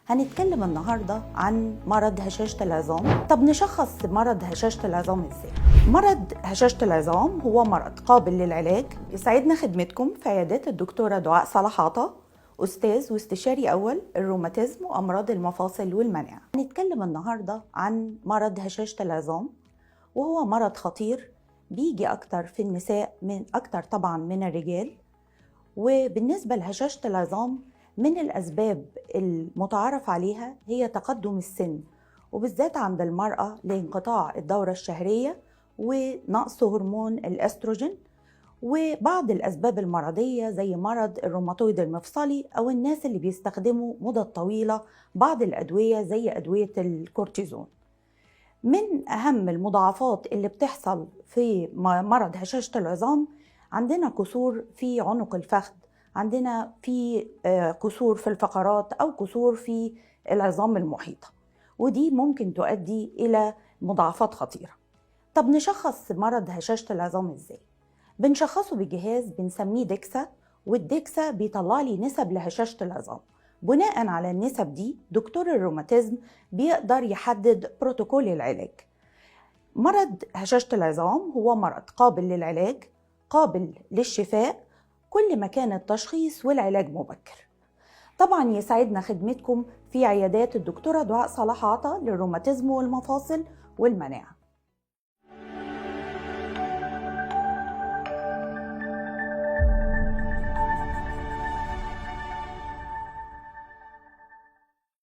هنتكلم النهاردة عن مرض هشاشة العظام. طب نشخص مرض هشاشة العظام ازاي؟ مرض هشاشة العظام هو مرض قابل للعلاج. يسعدنا خدمتكم في عيادات الدكتورة دعاء صلاح عطا، أستاذ واستشاري أول الروماتيزم وأمراض المفاصل والمناعة. هنتكلم النهاردة عن مرض هشاشة العظام، وهو مرض خطير بيجي أكتر في النساء من أكتر طبعا من الرجال. وبالنسبة لهشاشة العظام، من الأسباب المتعارف عليها هي تقدم السن، وبالذات عند المرأة لانقطاع الدورة الشهرية ونقص هرمون الأستروجين، وبعض الأسباب المرضية زي مرض الروماتويد المفصلي أو الناس اللي بيستخدموا مدة طويلة بعض الأدوية زي أدوية الكورتيزون. من أهم المضاعفات اللي بتحصل في مرض هشاشة العظام عندنا كسور في عنق الفخذ، عندنا في كسور في الفقرات أو كسور في العظام المحيطة، ودي ممكن تؤدي إلى مضاعفات خطيرة. طب نشخص مرض هشاشة العظام إزاي؟ بنشخصه بجهاز بنسميه ديكسا، والديكسا بيطلع لي نسب لهشاشة العظام. بناء على النسب دي دكتور الروماتيزم بيقدر يحدد بروتوكول العلاج. مرض هشاشة العظام هو مرض قابل للعلاج، قابل للشفاء، كل ما كان التشخيص والعلاج مبكر. طبعا يسعدنا خدمتكم في عيادات الدكتورة دعاء صلاح عطا للروماتيزم والمفاصل والمناعة.